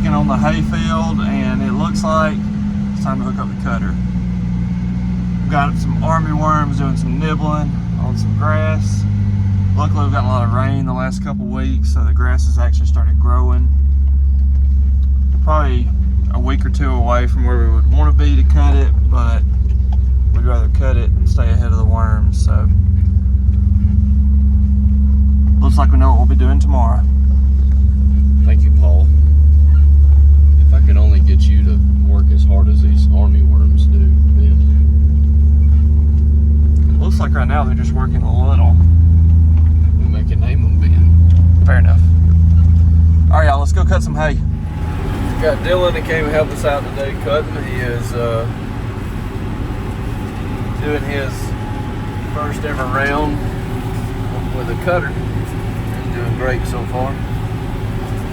checking on the hay field, and it looks like it's time to hook up the cutter. We've got some army worms doing some nibbling on some grass. Luckily we've gotten a lot of rain the last couple weeks, so the grass has actually started growing. Probably a week or two away from where we would want to be to cut it, but we'd rather cut it and stay ahead of the worms. So looks like we know what we'll be doing tomorrow. Thank you, Paul. If I could only get you to work as hard as these army worms do, Ben. It looks like right now they're just working a little. We make a name them, Ben. Fair enough. All right, y'all, let's go cut some hay. We got Dylan that came to help us out today cutting. He is doing his first ever round with a cutter. He's doing great so far.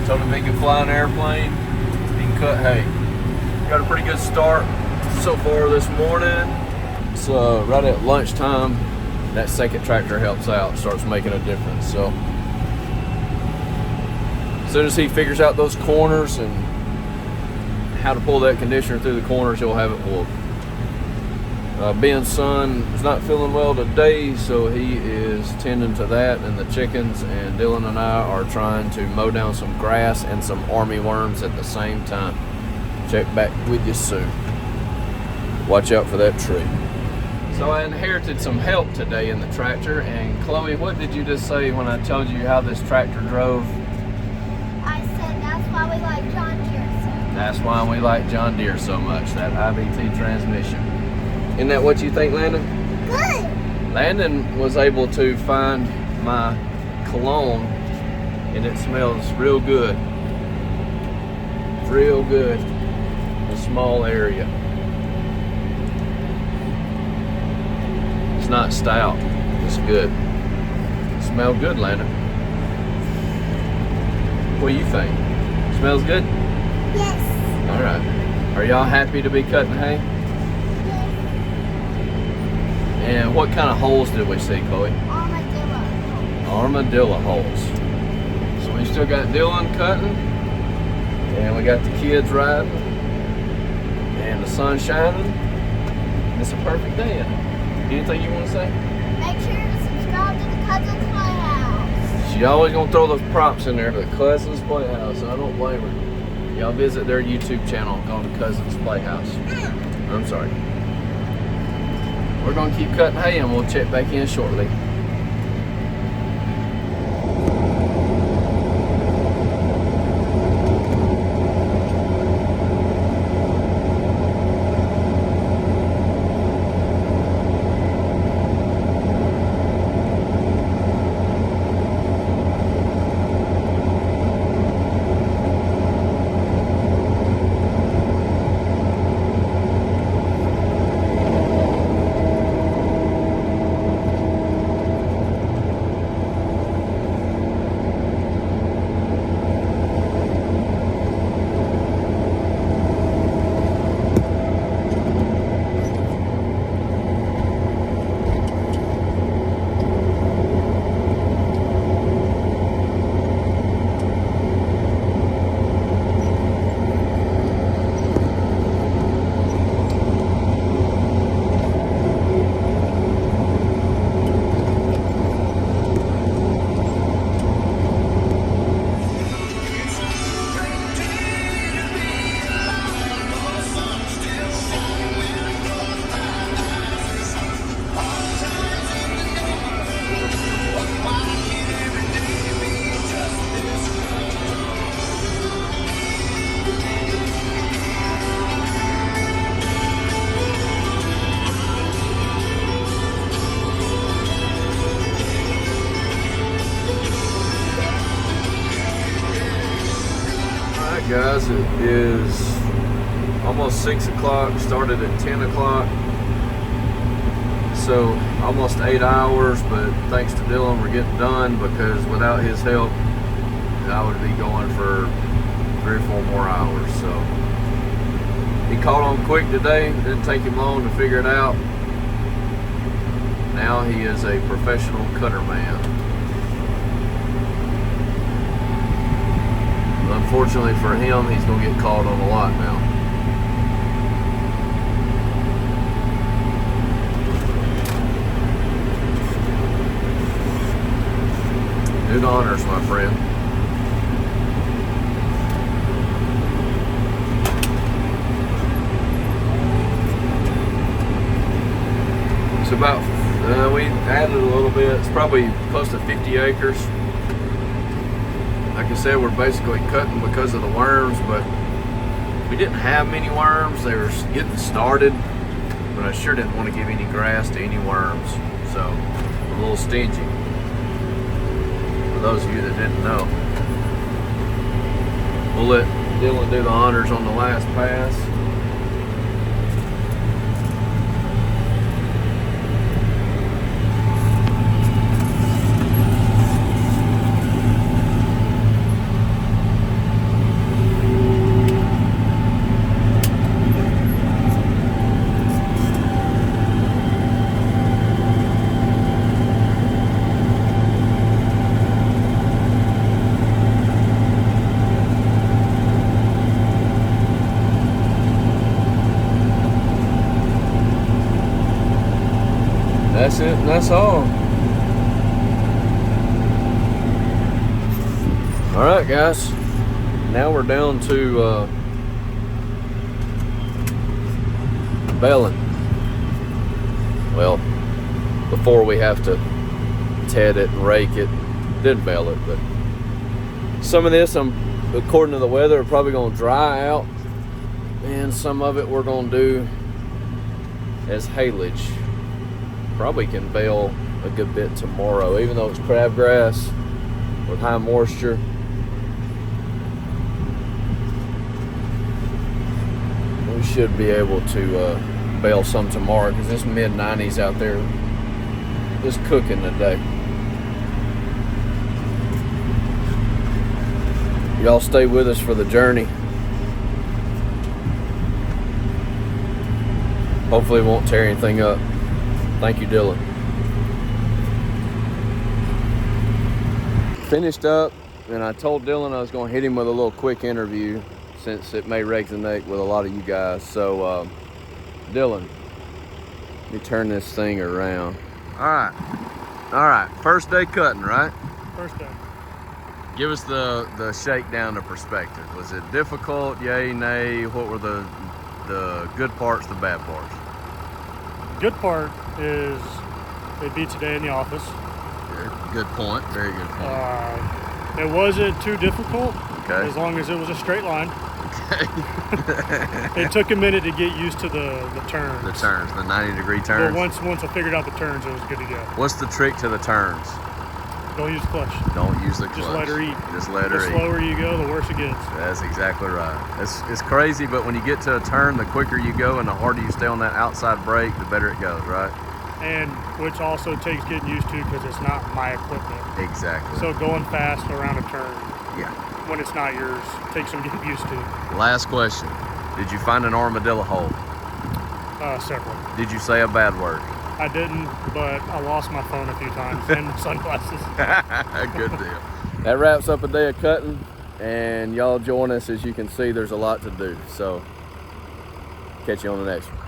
Told him he can fly an airplane, he can cut hay. Got a pretty good start so far this morning. It's right at lunchtime, that second tractor helps out, starts making a difference. So as soon as he figures out those corners and how to pull that conditioner through the corners, he'll have it whooped. Ben's son is not feeling well today, so he is tending to that and the chickens, and Dylan and I are trying to mow down some grass and some army worms at the same time. Check back with you soon. Watch out for that tree. So I inherited some help today in the tractor, and Chloe, what did you just say when I told you how this tractor drove? I said that's why we like John Deere so much. That's why we like John Deere so much, that IBT transmission. Isn't that what you think, Landon? Good. Landon was able to find my cologne, and it smells real good. Real good. A small area. It's not stout. It's good. It smells good, Landon. What do you think? Smells good? Yes. All right. Are y'all happy to be cutting hay? And what kind of holes did we see, Chloe? Armadillo. Armadillo holes. So we still got Dylan cutting, and we got the kids riding, and the sun shining. It's a perfect day. Anything you want to say? Make sure to subscribe to the Cousins Playhouse. She always gonna throw those props in there for the Cousins Playhouse, and I don't blame her. Y'all visit their YouTube channel called the Cousins Playhouse. I'm sorry. We're going to keep cutting hay, and we'll check back in shortly. Guys, it is almost 6 o'clock, started at 10 o'clock, so almost 8 hours, but thanks to Dylan we're getting done, because without his help I would be going for 3 or 4 more hours. So he caught on quick today, didn't take him long to figure it out. Now he is a professional cutter man. Unfortunately for him, he's gonna get caught on a lot now. Good honors, my friend. It's about, we added a little bit. It's probably close to 50 acres. Like I said, we're basically cutting because of the worms, but we didn't have many worms. They were getting started, but I sure didn't want to give any grass to any worms. So, I'm a little stingy. For those of you that didn't know. We'll let Dylan do the honors on the last pass. That's it, and that's all. All right, guys. Now we're down to belling. Well, before we have to ted it and rake it, then bell it. But some of this, according to the weather, are probably going to dry out, and some of it we're going to do as haylage. Probably can bale a good bit tomorrow, even though it's crabgrass with high moisture. We should be able to bale some tomorrow because it's mid-90s out there. Just cooking today. Y'all stay with us for the journey. Hopefully it won't tear anything up. Thank you, Dylan. Finished up, and I told Dylan I was going to hit him with a little quick interview since it may resonate with a lot of you guys. So, Dylan, let me turn this thing around. All right. First day cutting, right? First day. Give us the shakedown to perspective. Was it difficult? Yay, nay? What were the good parts, the bad parts? Good part is it'd be today in the office. Good point. Very good point. It wasn't too difficult, Okay. as long as it was a straight line. Okay. It took a minute to get used to the turns. The turns, the 90-degree But turns. once I figured out the turns, it was good to go. What's the trick to the turns? Don't use clutch. Don't use the clutch. Just let her eat. Just let The her eat. slower you go, the worse it gets. That's exactly right. It's crazy, but when you get to a turn, the quicker you go and the harder you stay on that outside brake, the better it goes, right? And which also takes getting used to because it's not my equipment. Exactly. So going fast around a turn yeah. when it's not yours takes some getting used to. Last question. Did you find an armadillo hole? Several. Did you say a bad word? I didn't, but I lost my phone a few times and my sunglasses. Good deal. That wraps up a day of cutting, and y'all join us. As you can see, there's a lot to do. So, catch you on the next one.